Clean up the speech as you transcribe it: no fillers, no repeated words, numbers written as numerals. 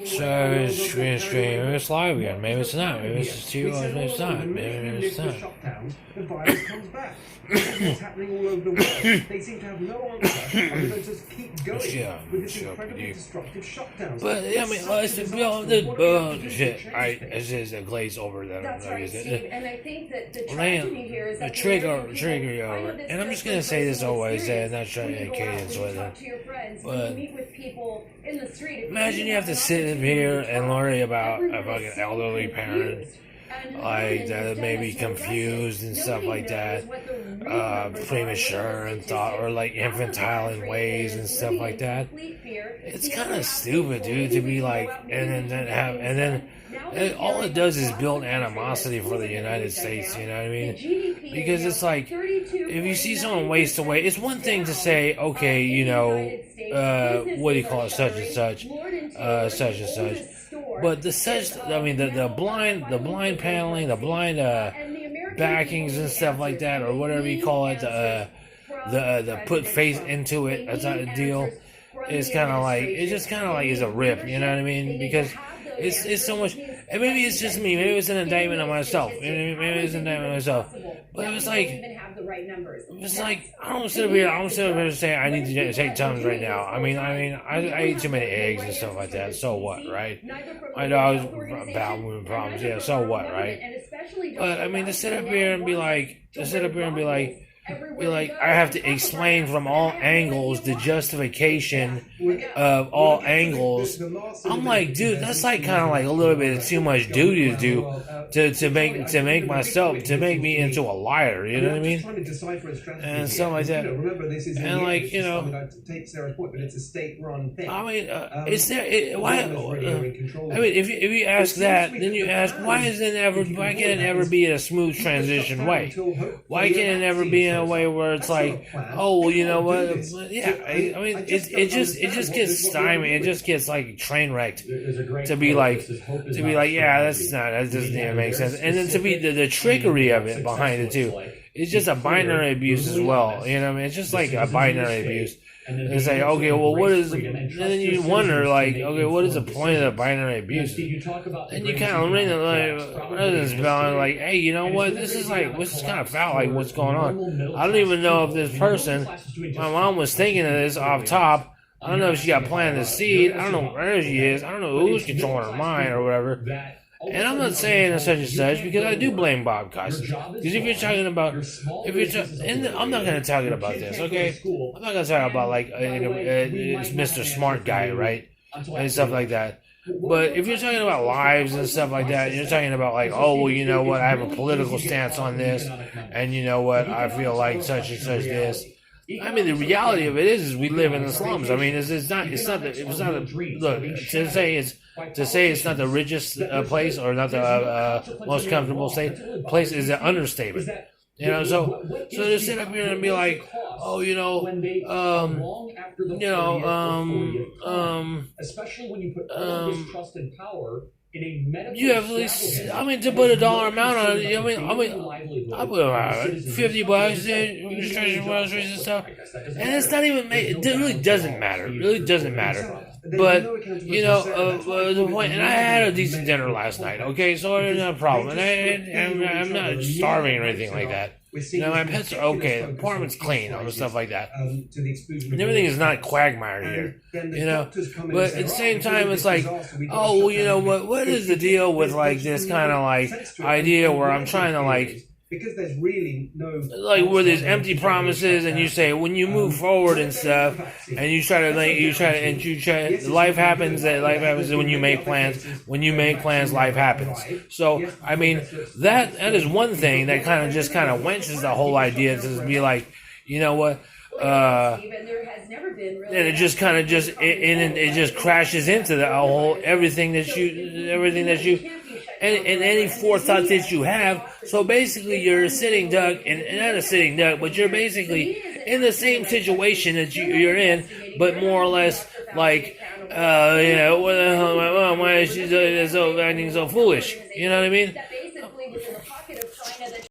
So it's live again. Maybe it's not. Maybe it's just you. Maybe it's not. Maybe it's not. Shutdown, the virus comes back. This is what's happening all over the world. They seem to have no answer other than just keep going with this incredibly destructive shutdown. But I mean, the bullshit. It's just a glaze over that. That's right, Steve. And I think that the tragedy here is that trigger over. And I'm just gonna say this always, and not trying to cadence with it. But imagine you have to sit here and worry about a fucking elderly parent, like that may be confused and stuff like that, premature and thought, or like infantile in ways and stuff like that. It's kind of stupid, dude, to be like, and then all it does is build animosity for the United States. You know what I mean? Because it's like, if you see someone waste away, it's one thing to say, okay, you know, what do you call it, such and such, such and such. But the blind paneling, the blind backings and stuff like that, or whatever you call it, the put faith into it, that's not a deal. It's kind of like, it just kind of like is a rip, you know what I mean? Because it's so much, and maybe it's just me, maybe it's an indictment on myself, maybe it's an indictment on myself, but it was like, I don't sit up here and say I need to take Tums right now. I mean, I eat too many eggs and stuff like that, so what, right? My dog's bowel movement problems, yeah, so what, right? But, I mean, to sit up here and be like, I have to explain from all angles the justification of all angles. I'm like, dude, that's like kind of like a little bit of too much duty to do to make me into a liar. You know what I mean? And stuff like that. And like, you know, I mean, is there why? I mean, if you ask that, then you ask why can't it ever be a smooth transition way? Why can't it never be in a way where it's like, oh, well, you know what? Yeah, I mean, it just gets stymied. It just gets like train wrecked to be like, yeah, that doesn't even make sense. And then to be the trickery of it behind it too. It's just a binary abuse as well. You know what I mean? It's just like a binary abuse. And it's like, okay, well, what is... And then you wonder, like, okay, what is the point of the binary abuse? And you kind of ring the residence bell and like, hey, you know what? This is kind of foul, like, what's going on? I don't even know if this person... My mom was thinking of this off top. I don't know if she got planted the seed. I don't know where she is. I don't know who's controlling her mind or whatever. And I'm not saying such and such because I do blame Bob Costas. Because if you're talking about, and I'm not going to talk about this, okay? I'm not going to talk about like it's Mr. Smart Guy, right? And stuff like that. But if you're talking about lives and stuff like that, you're talking about like, oh, well, you know what? I have a political stance on this, and you know what? I feel like such and such this. I mean, the reality of it is we live in the slums. I mean, it's not look, to say it's not the richest place or not the most comfortable place is an understatement. You know, so to sit up here and be like, oh, especially when you put all this trust and power. You have at least, I mean, to put a dollar amount on it, I put about $50 in registration groceries and stuff, and it's not even, it really doesn't matter. It really doesn't matter. But, you know, the point, and I had a decent dinner last night, okay, so it's not a problem, and I'm not starving or anything like that. You know, my pets are okay, the apartment's clean, all the stuff like that. And everything is not quagmire here, you know. But at the same time, it's like, oh, well, you know, what is the deal with, like, this kind of, like, idea where I'm trying to, like, because there's really no like where there's empty promises and you say when you move forward and stuff and you try life happens when you make plans life happens. So I mean that is one thing that kind of wenches the whole idea to be like, you know what, and it just kind of it just crashes into the whole everything that you and any forethought that you have. So basically, you're a sitting duck, and not a sitting duck, but you're basically in the same situation that you're in, but more or less like, what the hell, my mom? Why is she acting so foolish? You know what I mean?